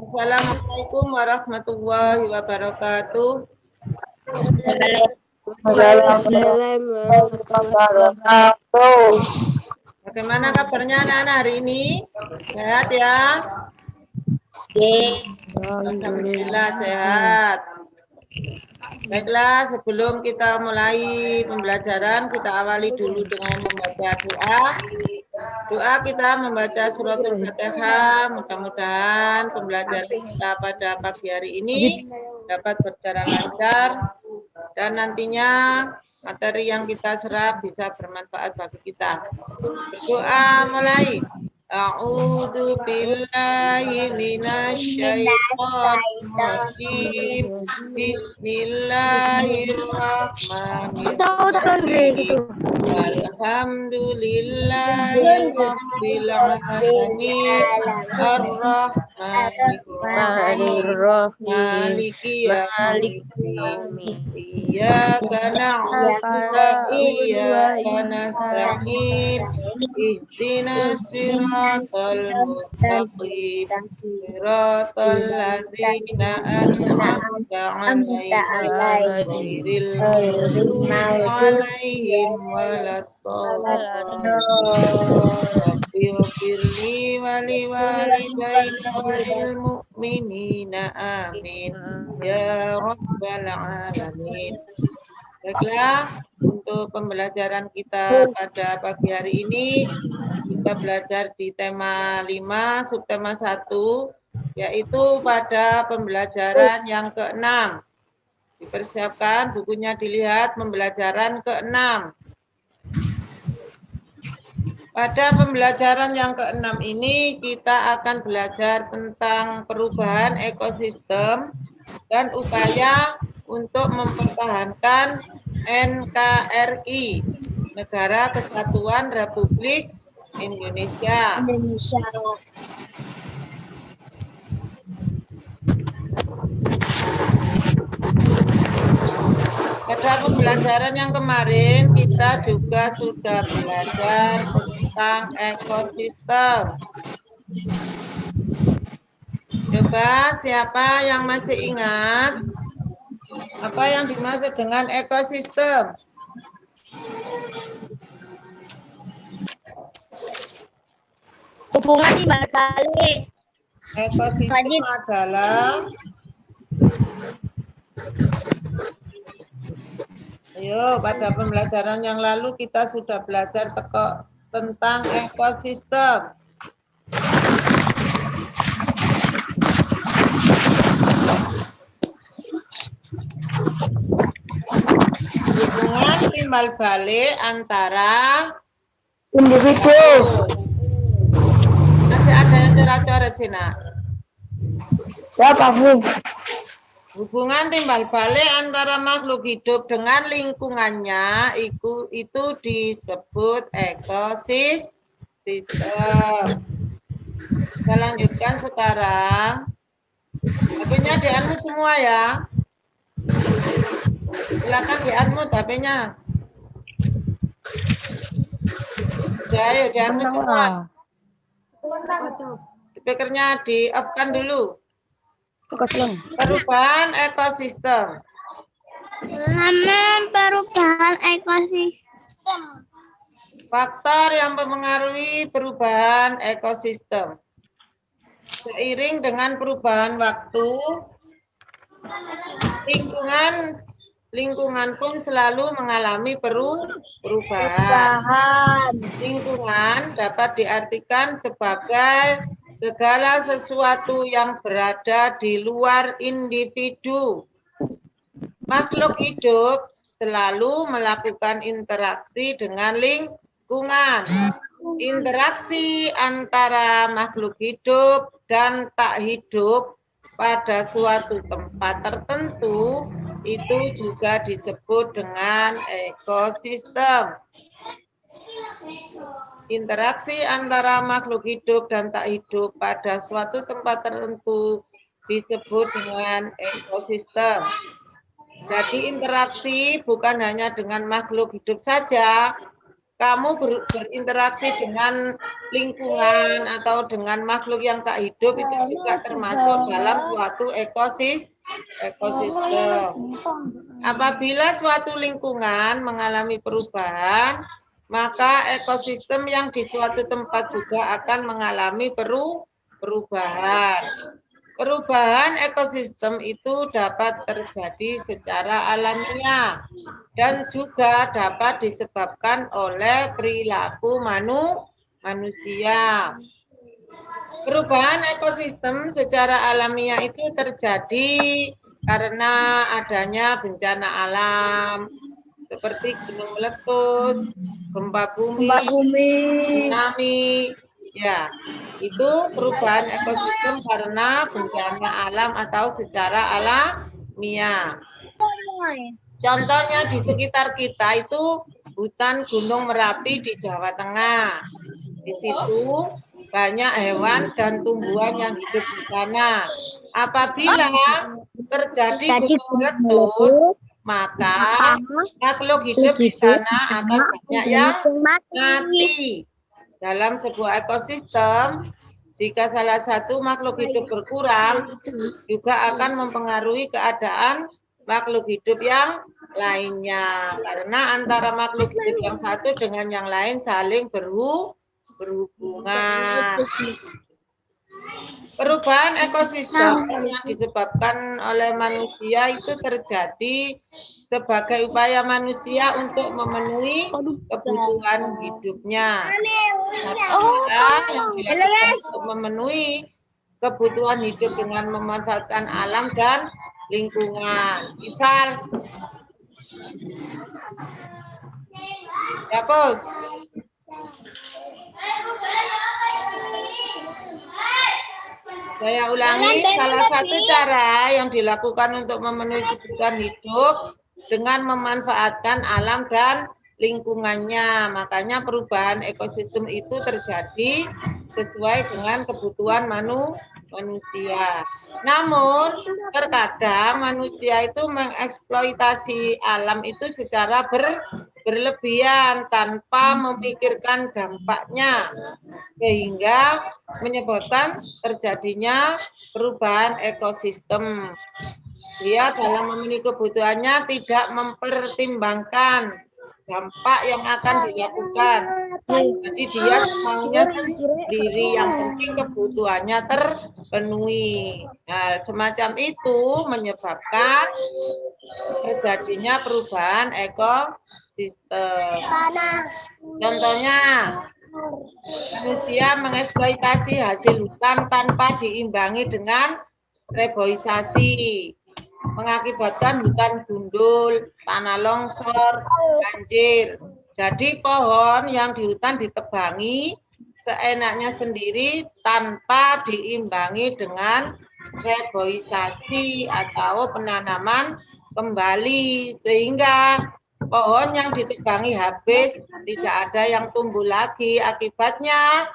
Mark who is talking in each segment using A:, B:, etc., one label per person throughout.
A: Assalamualaikum warahmatullahi wabarakatuh. Bagaimana kabarnya anak-anak hari ini? Sehat ya? Alhamdulillah sehat. Baiklah, sebelum kita mulai pembelajaran, kita awali dulu dengan membaca doa. Doa kita membaca suratul Fatihah. Mudah-mudahan pembelajaran kita pada pagi hari ini dapat berjalan lancar dan nantinya materi yang kita serap bisa bermanfaat bagi kita. Doa mulai. A'udzu billahi minasyaitonir rajim. Bismillahirrahmanirrahim. Alhamdulillahi rabbil alamin. Ar-rahmanirrahim. Maliki yaumiddin. Iyyaka na'budu wa iyyaka nasta'in. Ihdinas siratal mustaqim. Siratal ladzina an'amta 'alaihim ghairil maghdubi 'alaihim waladdallin. Rabbighfirli wa liwalidayya wa lil mu'minina amin ya rabbal alamin. Baiklah, untuk pembelajaran kita pada pagi hari ini kita belajar di tema 5, subtema 1, yaitu pada pembelajaran yang ke-6. Dipersiapkan, bukunya dilihat, pembelajaran ke-6. Pada pembelajaran yang ke-6 ini kita akan belajar tentang perubahan ekosistem dan upaya untuk mempertahankan NKRI, Negara Kesatuan Republik Indonesia. Pada pembelajaran yang kemarin kita juga sudah belajar tentang ekosistem. Coba siapa yang masih ingat apa yang dimaksud dengan ekosistem?
B: Hubungan timbal balik.
A: Ekosistem adalah, ayo, pada pembelajaran yang lalu kita sudah belajar tentang ekosistem. Hubungan timbal balik antara
B: Individu.
A: Masih ada yang coret-coret sih, nak?
B: Siapa, Bu?
A: Hubungan timbal balik antara makhluk hidup dengan lingkungannya itu disebut ekosistem. Kita lanjutkan sekarang. HP-nya di-unmute semua ya. Silakan di-unmute HP-nya. Ya, ayo di-unmute semua. Speakernya di-off-kan dulu. Perubahan ekosistem.
B: Perubahan ekosistem.
A: Faktor yang mempengaruhi perubahan ekosistem. Seiring dengan perubahan waktu, lingkungan pun selalu mengalami perubahan. Lingkungan dapat diartikan sebagai segala sesuatu yang berada di luar individu. Makhluk hidup selalu melakukan interaksi dengan lingkungan. Interaksi antara makhluk hidup dan tak hidup pada suatu tempat tertentu itu juga disebut dengan ekosistem. Interaksi antara makhluk hidup dan tak hidup pada suatu tempat tertentu disebut dengan ekosistem. Jadi interaksi bukan hanya dengan makhluk hidup saja. kamu berinteraksi dengan lingkungan atau dengan makhluk yang tak hidup itu juga termasuk dalam suatu ekosistem. Apabila suatu lingkungan mengalami perubahan, maka ekosistem yang di suatu tempat juga akan mengalami perubahan. Perubahan ekosistem itu dapat terjadi secara alamiah dan juga dapat disebabkan oleh perilaku manusia. Perubahan ekosistem secara alamiah itu terjadi karena adanya bencana alam seperti gunung meletus, gempa bumi, tsunami. Ya, itu perubahan ekosistem karena bencana alam atau secara alamiah. Contohnya di sekitar kita itu hutan Gunung Merapi di Jawa Tengah. Di situ banyak hewan dan tumbuhan yang hidup di sana. Apabila terjadi gunung meletus, maka makhluk hidup di sana akan banyak yang mati. Dalam sebuah ekosistem, jika salah satu makhluk hidup berkurang, juga akan mempengaruhi keadaan makhluk hidup yang lainnya. Karena antara makhluk hidup yang satu dengan yang lain saling berhubungan. Perubahan ekosistem yang disebabkan oleh manusia itu terjadi sebagai upaya manusia untuk memenuhi kebutuhan hidupnya. Yang dilakukan untuk memenuhi kebutuhan hidup dengan memanfaatkan alam dan lingkungan. Misal, ya Bos. Saya ulangi, salah satu cara yang dilakukan untuk memenuhi kebutuhan hidup dengan memanfaatkan alam dan lingkungannya. Makanya perubahan ekosistem itu terjadi sesuai dengan kebutuhan manusia. Namun, terkadang manusia itu mengeksploitasi alam itu secara berlebihan tanpa memikirkan dampaknya, sehingga menyebabkan terjadinya perubahan ekosistem. Dia dalam memenuhi kebutuhannya tidak mempertimbangkan dampak yang akan dilakukan. Jadi dia maunya sendiri, yang penting kebutuhannya terpenuhi. Nah, semacam itu menyebabkan terjadinya perubahan ekosistem. Contohnya, manusia mengeksploitasi hasil hutan tanpa diimbangi dengan reboisasi, mengakibatkan hutan gundul, tanah longsor, banjir. Jadi pohon yang di hutan ditebangi seenaknya sendiri tanpa diimbangi dengan reboisasi atau penanaman kembali, sehingga pohon yang ditebangi habis, tidak ada yang tumbuh lagi. Akibatnya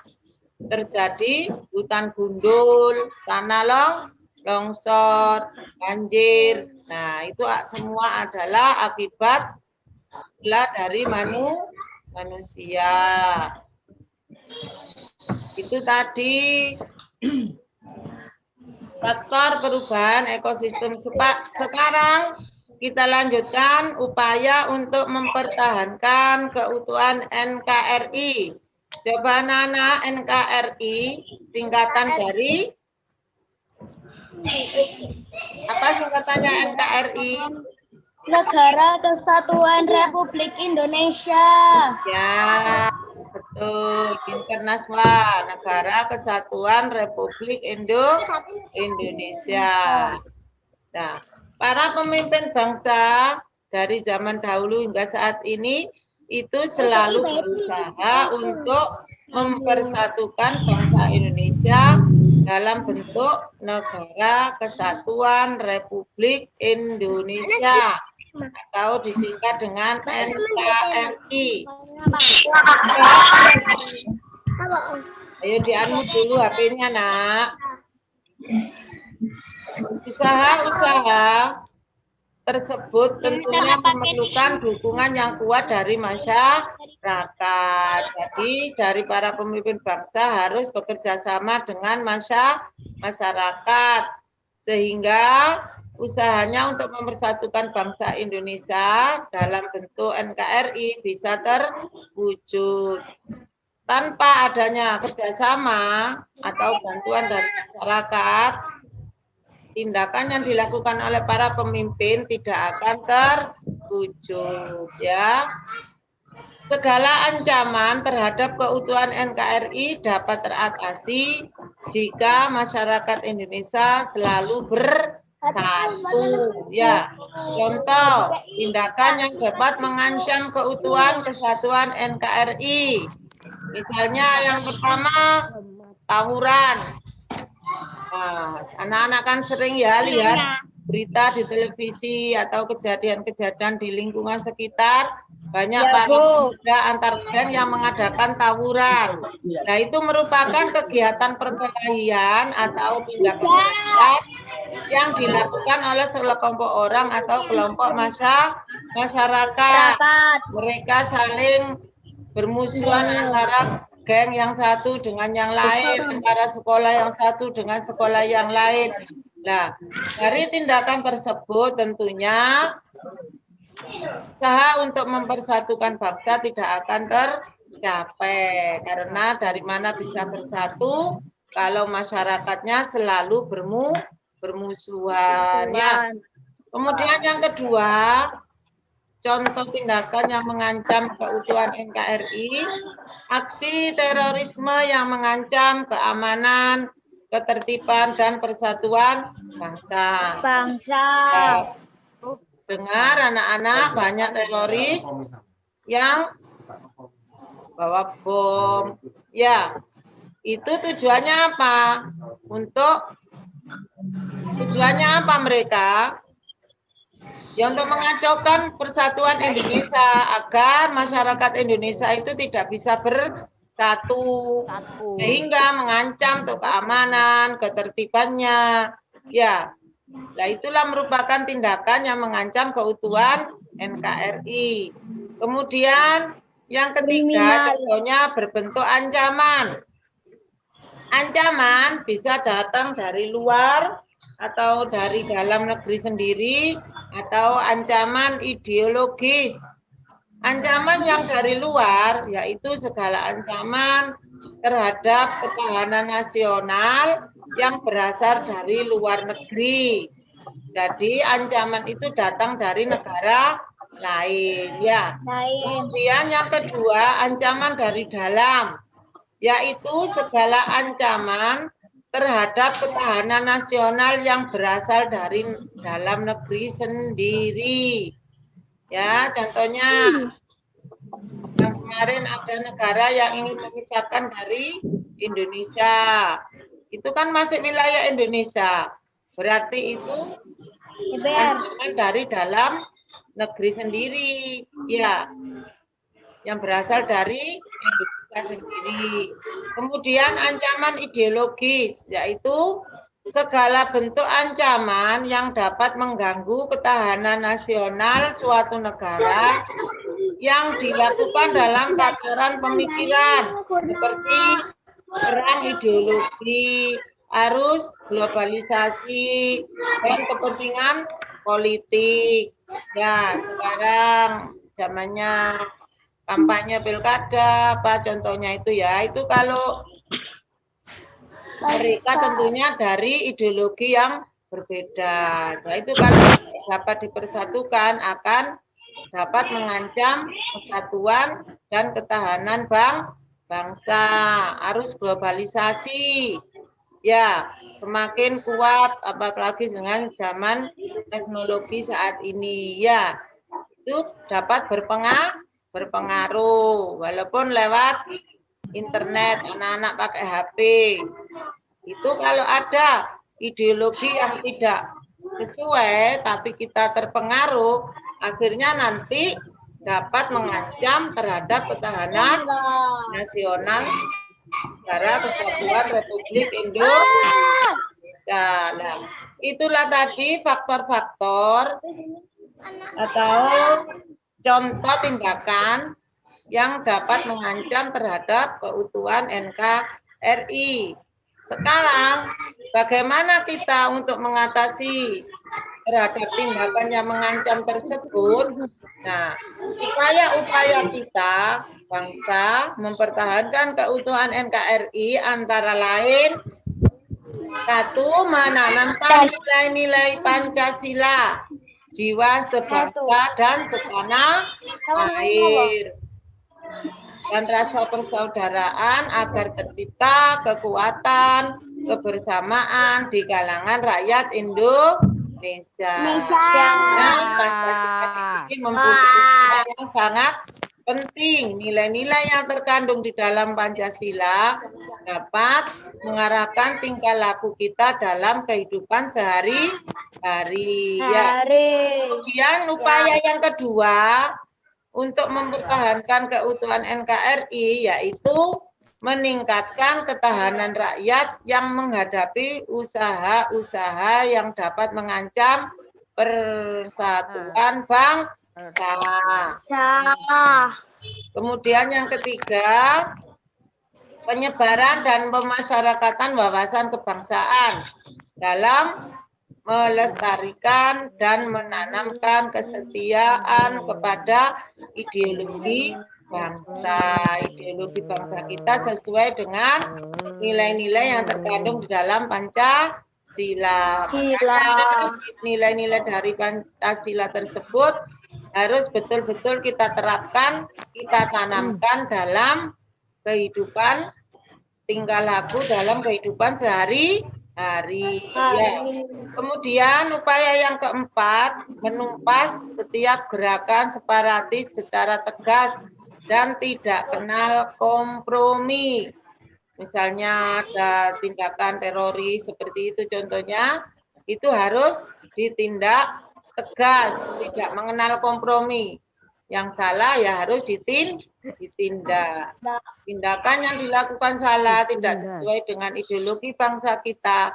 A: terjadi hutan gundul, tanah longsor, banjir. Nah, itu semua adalah akibat dari manusia. Itu tadi faktor perubahan ekosistem. Sekarang kita lanjutkan upaya untuk mempertahankan keutuhan NKRI. Coba Nana, NKRI singkatan dari apa singkatannya NKRI?
B: Negara Kesatuan Republik Indonesia.
A: Ya, betul. Internasional, Negara Kesatuan Republik Indonesia. Nah, para pemimpin bangsa dari zaman dahulu hingga saat ini itu selalu berusaha untuk mempersatukan bangsa Indonesia dalam bentuk Negara Kesatuan Republik Indonesia atau disingkat dengan NKRI. Ayo di-unmute dulu HP-nya, Nak. Usaha-usaha tersebut tentunya memerlukan dukungan yang kuat dari masyarakat. Jadi dari para pemimpin bangsa harus bekerja sama dengan masyarakat sehingga usahanya untuk mempersatukan bangsa Indonesia dalam bentuk NKRI bisa terwujud. Tanpa adanya kerjasama atau bantuan dari masyarakat, tindakan yang dilakukan oleh para pemimpin tidak akan terwujud, ya. Segala ancaman terhadap keutuhan NKRI dapat teratasi jika masyarakat Indonesia selalu bersatu, ya. Contoh, tindakan yang dapat mengancam keutuhan kesatuan NKRI. Misalnya yang pertama, tawuran. Nah, anak-anak kan sering ya lihat berita di televisi atau kejadian-kejadian di lingkungan sekitar, banyak para pemuda antar geng yang mengadakan tawuran. Nah, itu merupakan kegiatan perkelahian atau tindakan kekerasan yang dilakukan oleh sekelompok orang atau kelompok masyarakat. Mereka saling bermusuhan antara geng yang satu dengan yang lain, antara sekolah yang satu dengan sekolah yang lain. Nah, dari tindakan tersebut tentunya usaha untuk mempersatukan bangsa tidak akan tercapai. Karena dari mana bisa bersatu kalau masyarakatnya selalu bermusuhan. Ya. Kemudian yang kedua, contoh tindakan yang mengancam keutuhan NKRI, aksi terorisme yang mengancam keamanan, ketertiban, dan persatuan bangsa. Nah, dengar anak-anak, banyak teroris yang bawa bom. Ya, itu tujuannya apa? Tujuannya apa mereka? Ya, untuk mengacaukan persatuan Indonesia agar masyarakat Indonesia itu tidak bisa bersatu sehingga mengancam untuk keamanan, ketertibannya. Ya, nah itulah merupakan tindakan yang mengancam keutuhan NKRI. Kemudian yang ketiga, contohnya berbentuk ancaman. Ancaman bisa datang dari luar atau dari dalam negeri sendiri, atau ancaman ideologis. Ancaman yang dari luar yaitu segala ancaman terhadap ketahanan nasional yang berasal dari luar negeri. Jadi ancaman itu datang dari negara lain, ya. Kemudian yang kedua, ancaman dari dalam, yaitu segala ancaman terhadap ketahanan nasional yang berasal dari dalam negeri sendiri. Ya, contohnya yang kemarin ada negara yang ingin memisahkan dari Indonesia. Itu kan masih wilayah Indonesia. Berarti itu ancaman dari dalam negeri sendiri. Ya, yang berasal dari Indonesia sendiri. Kemudian ancaman ideologis, yaitu segala bentuk ancaman yang dapat mengganggu ketahanan nasional suatu negara yang dilakukan dalam tataran pemikiran seperti perang ideologi, arus globalisasi, dan kepentingan politik. Ya, sekarang zamannya kampanye pilkada, apa contohnya itu ya, itu kalau mereka tentunya dari ideologi yang berbeda. Nah, itu kalau dapat dipersatukan akan dapat mengancam kesatuan dan ketahanan bangsa. Arus globalisasi, ya, semakin kuat apalagi dengan zaman teknologi saat ini, ya, itu dapat berpengaruh walaupun lewat internet, anak-anak pakai HP. Itu kalau ada ideologi yang tidak sesuai tapi kita terpengaruh, akhirnya nanti dapat mengancam terhadap ketahanan nasional negara kesatuan Republik Indonesia. Nah, itulah tadi faktor-faktor atau contoh tindakan yang dapat mengancam terhadap keutuhan NKRI. Sekarang, bagaimana kita untuk mengatasi terhadap tindakan yang mengancam tersebut? Nah, upaya-upaya kita bangsa mempertahankan keutuhan NKRI antara lain, satu, menanamkan nilai-nilai Pancasila, jiwa sebangsa dan setanah air, dan rasa persaudaraan agar tercipta kekuatan kebersamaan di kalangan rakyat Indonesia. Nah, Pancasila ini mempunyai yang sangat penting. Nilai-nilai yang terkandung di dalam Pancasila dapat mengarahkan tingkah laku kita dalam kehidupan sehari-hari. Ya. Kemudian upaya yang kedua untuk mempertahankan keutuhan NKRI yaitu meningkatkan ketahanan rakyat yang menghadapi usaha-usaha yang dapat mengancam persatuan bangsa. Kemudian yang ketiga, penyebaran dan pemasyarakatan wawasan kebangsaan dalam melestarikan dan menanamkan kesetiaan kepada ideologi bangsa. Ideologi bangsa kita sesuai dengan nilai-nilai yang terkandung di dalam Pancasila. Nilai-nilai dari Pancasila tersebut harus betul-betul kita terapkan, kita tanamkan dalam kehidupan tingkah laku dalam kehidupan sehari-hari. Ya. Kemudian upaya yang keempat, menumpas setiap gerakan separatis secara tegas dan tidak kenal kompromi. Misalnya ada tindakan teroris seperti itu contohnya, itu harus ditindak tegas, tidak mengenal kompromi. Yang salah ya harus ditindak. Tindakan yang dilakukan salah tidak sesuai dengan ideologi bangsa kita,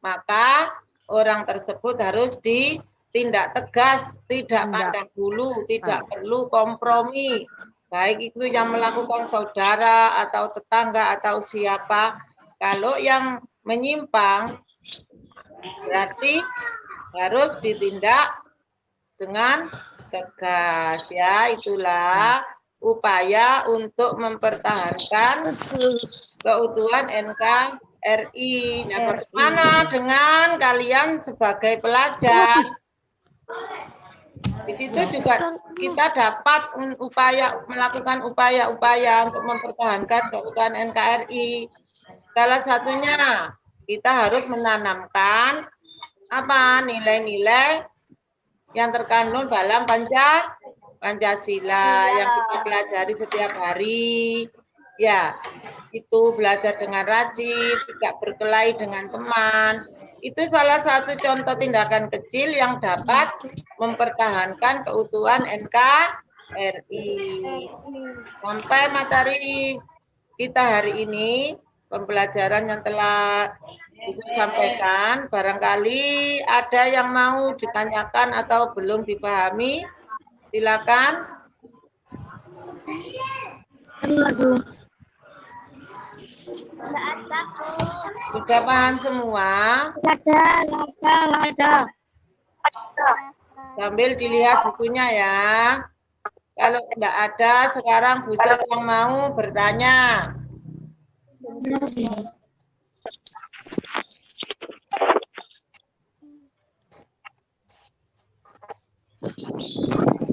A: maka orang tersebut harus ditindak tegas, tidak pandang bulu, tidak perlu kompromi. Baik itu yang melakukan saudara atau tetangga atau siapa. Kalau yang menyimpang berarti harus ditindak dengan tegas, ya. Itulah upaya untuk mempertahankan keutuhan NKRI. Nah, bagaimana dengan kalian sebagai pelajar? Di situ juga kita dapat melakukan upaya-upaya untuk mempertahankan keutuhan NKRI. Salah satunya kita harus menanamkan nilai-nilai yang terkandung dalam Pancasila yang kita pelajari setiap hari. Ya, itu belajar dengan rajin, tidak berkelahi dengan teman. Itu salah satu contoh tindakan kecil yang dapat mempertahankan keutuhan NKRI. Sampai materi kita hari ini, pembelajaran yang telah bisa sampaikan, barangkali ada yang mau ditanyakan atau belum dipahami, silakan. Sudah paham semua?
B: Ada.
A: Sambil dilihat bukunya ya. Kalau tidak ada, sekarang Bu Sel yang mau bertanya.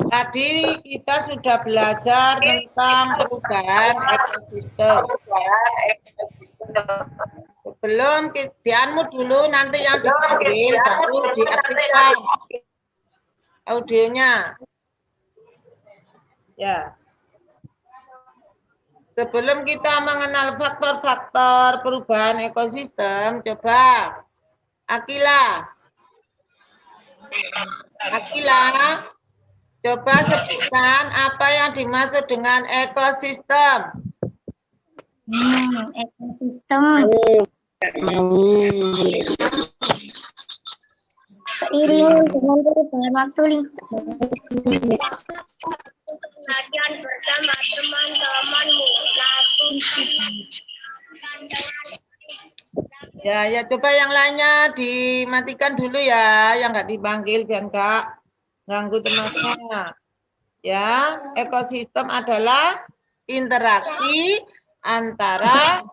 A: Tadi kita sudah belajar tentang perubahan ekosistem. Sebelum dianmu dulu, nanti yang dipanggil baru diaktifkan audionya. Ya. Sebelum kita mengenal faktor-faktor perubahan ekosistem, coba Akila, coba sebutkan apa yang dimaksud dengan ekosistem.
B: Ekosistem Seiring dengan perubahan waktu lingkungan.
C: Latihan bersama teman-temanmu.
A: Ya, coba yang lainnya dimatikan dulu ya, yang nggak dipanggil biar nggak ganggu teman-teman. Ya, ekosistem adalah interaksi antara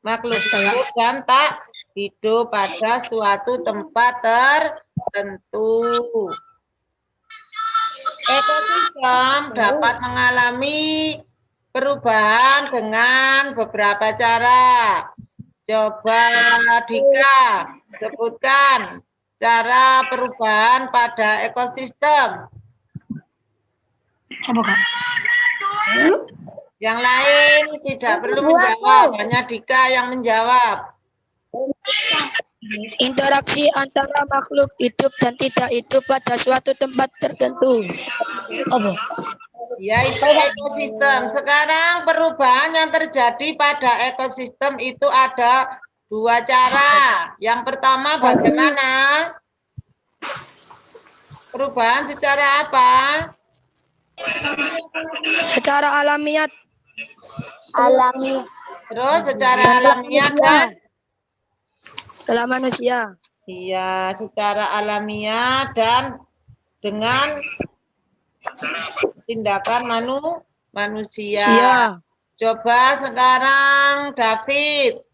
A: makhluk hidup dan tak hidup pada suatu tempat tertentu. Ekosistem dapat mengalami perubahan dengan beberapa cara. Coba Dika sebutkan cara perubahan pada ekosistem.
B: Coba Kak.
A: Yang lain tidak perlu menjawab, hanya Dika yang menjawab.
C: Interaksi antara makhluk hidup dan tidak hidup pada suatu tempat tertentu.
B: Apa?
A: Yaitu ekosistem. Sekarang perubahan yang terjadi pada ekosistem itu ada dua cara. Yang pertama bagaimana? Perubahan secara apa?
C: Secara alamiah.
B: Alami.
A: Terus secara alamiah dan?
C: Dalam manusia.
A: Iya, secara alamiah dan dengan tindakan manusia. Coba sekarang David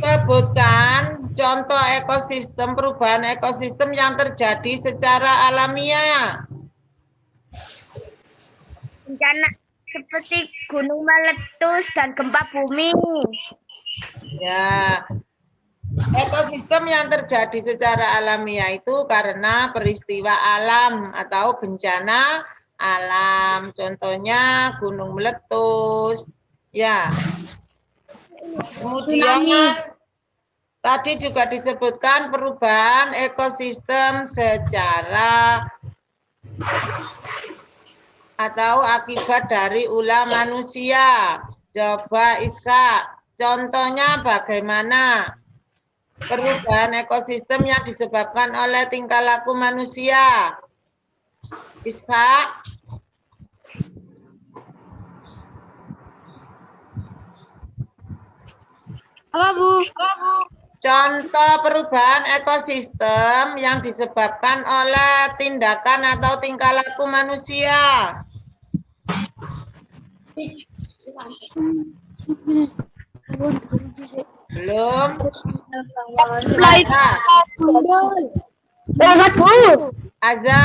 A: sebutkan contoh ekosistem, perubahan ekosistem yang terjadi secara alamiah.
B: Bencana seperti gunung meletus dan gempa bumi.
A: Ya, ekosistem yang terjadi secara alamiah itu karena peristiwa alam atau bencana alam. Contohnya gunung meletus. Ya. Kemudian tadi juga disebutkan perubahan ekosistem secara atau akibat dari ulah manusia. Coba Iska, contohnya bagaimana perubahan ekosistem yang disebabkan oleh tingkah laku manusia? Iska?
B: Apa Bu?
A: Contoh perubahan ekosistem yang disebabkan oleh tindakan atau tingkah laku manusia. Belum? Azza.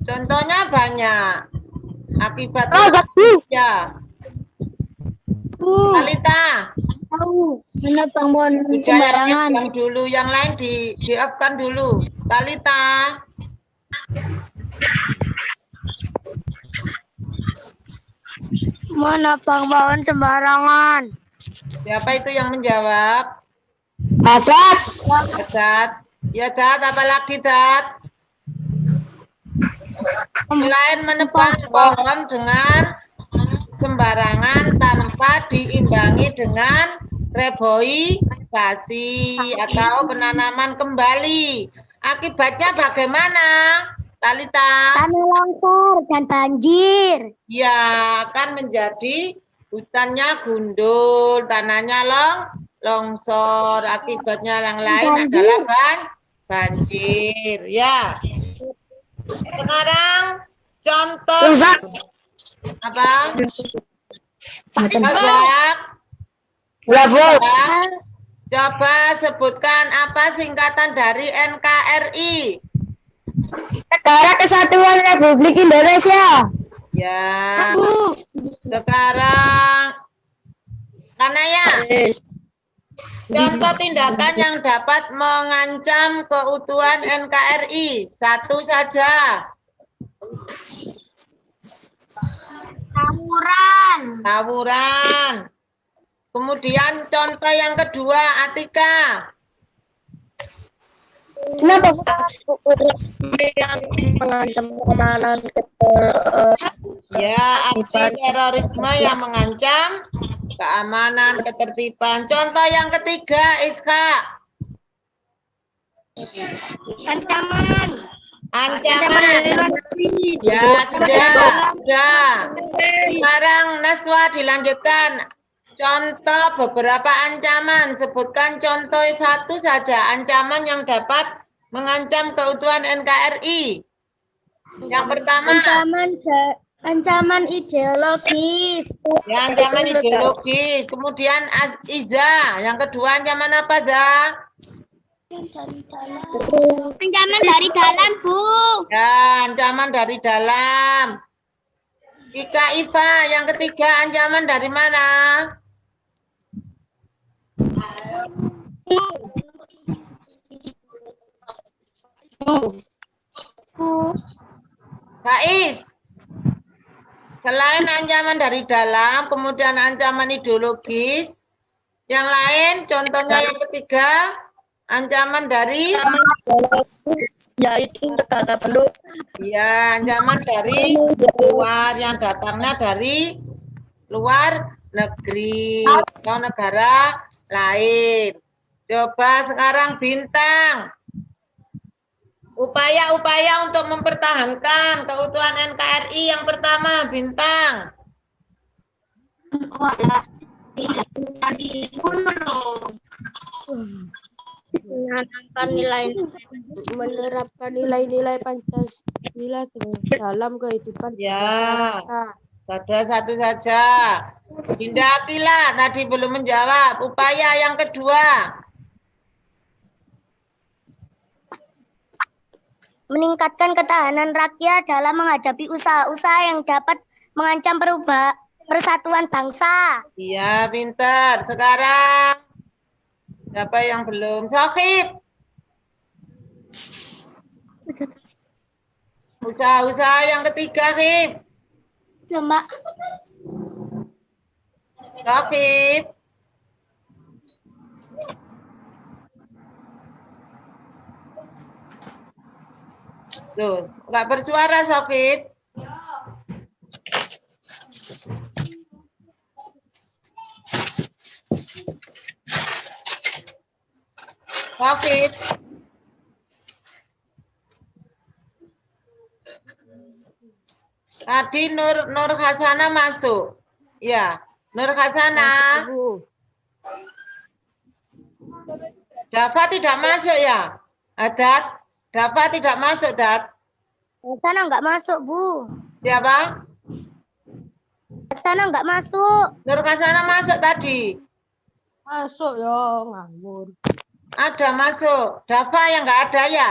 A: Contohnya banyak. Akibat ya. Talita.
B: Menebang pohon
A: sembarangan. Yang dulu, yang lain di-off-kan dulu. Talita.
B: Menebang pohon sembarangan.
A: Siapa itu yang menjawab?
B: Azat.
A: Azat. Ya, Zat, apa lagi, Zat? Selain menebang pohon dengan sembarangan tanpa diimbangi dengan reboisasi atau penanaman kembali. Akibatnya bagaimana, Talita?
B: Tanah longsor dan banjir.
A: Ya, akan menjadi hutannya gundul, tanahnya longsor. Akibatnya yang lain adalah banjir. Ya. Sekarang contoh apa? Coba sebutkan apa singkatan dari NKRI?
B: Negara Kesatuan Republik Indonesia.
A: Ya. Sekarang Kanaya. Contoh tindakan yang dapat mengancam keutuhan NKRI. Satu saja. Tawuran. Kemudian contoh yang kedua, Atika.
B: Kenapa yang mengancam keamanan?
A: Ya, aksi terorisme yang mengancam keamanan, ketertiban. Contoh yang ketiga, Iska.
B: Ancaman.
A: Ancaman. Ya, sudah. Sekarang Naswa dilanjutkan. Contoh beberapa ancaman. Sebutkan contoh satu saja ancaman yang dapat mengancam keutuhan NKRI. Yang pertama.
B: Ancaman ideologis.
A: Ya, ancaman ideologis. Kemudian Iza. Yang kedua ancaman apa, Za?
B: Ancaman dari dalam, Bu.
A: Ya, ancaman dari dalam. Ika Iva, yang ketiga ancaman dari mana? Faiz. Selain ancaman dari dalam, kemudian ancaman ideologis, yang lain contohnya yang ketiga, ancaman dari
C: Yaitu negara belum.
A: ya, ancaman dari luar yang datangnya dari luar negeri atau negara lain. Coba sekarang Bintang. Upaya-upaya untuk mempertahankan keutuhan NKRI yang pertama, Bintang.
C: Menerapkan nilai-nilai Pancasila dalam kehidupan
A: Ya,
C: masyarakat.
A: ada satu saja. Dinda Akila tadi belum menjawab. Upaya yang kedua.
B: Meningkatkan ketahanan rakyat dalam menghadapi usaha-usaha yang dapat mengancam persatuan bangsa.
A: Iya, pintar. Sekarang siapa yang belum? Sokib. Usaha-usaha yang ketiga, Khib.
B: Mbak.
A: Sokib. Tuh, nggak bersuara, Sokib. Sokib. Tadi Nur Hasana masuk. Ya, Nur Hasana. Dafa tidak masuk ya? Adat? Dafa tidak masuk, Dat.
B: Sana nggak masuk, Bu.
A: Siapa?
B: Sana nggak masuk.
A: Nur Hasana masuk tadi.
C: Masuk ya, ngawur.
A: Ada masuk. Dafa yang nggak ada ya?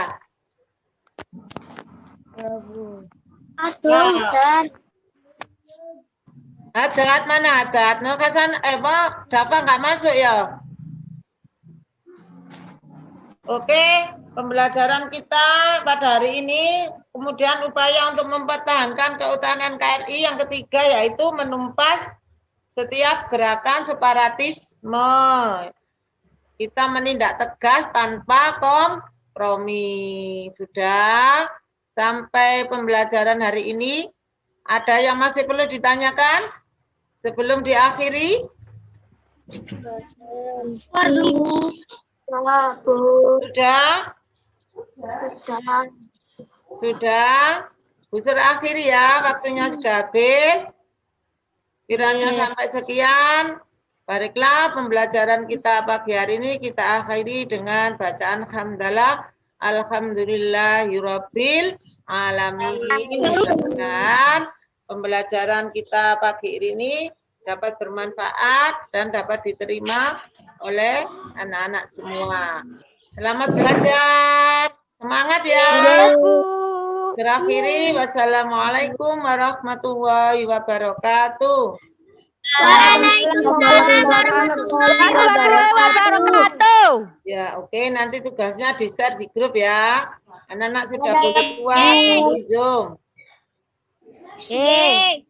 C: Ya, Bu.
B: Aduh, Dan.
A: Adat mana Adat? Nur Hasana, Dafa nggak masuk ya? Oke, pembelajaran kita pada hari ini, kemudian upaya untuk mempertahankan keutuhan NKRI yang ketiga yaitu menumpas setiap gerakan separatisme. Kita menindak tegas tanpa kompromi. Sudah sampai pembelajaran hari ini, ada yang masih perlu ditanyakan sebelum diakhiri? Sudah? Sudah? Busur akhiri ya, waktunya sudah habis. Kiranya sampai sekian. Baiklah, pembelajaran kita pagi hari ini kita akhiri dengan bacaan hamdalah. Alhamdulillahirabbil alamin. Dan pembelajaran kita pagi ini dapat bermanfaat dan dapat diterima oleh anak-anak semua. Selamat belajar. Semangat ya. Terakhiri, wassalamualaikum warahmatullahi wabarakatuh.
B: Waalaikumsalam warahmatullahi wabarakatuh.
A: Ya, oke. Nanti tugasnya di-share di grup ya. Anak-anak sudah boleh keluar dari Zoom.
B: Oke.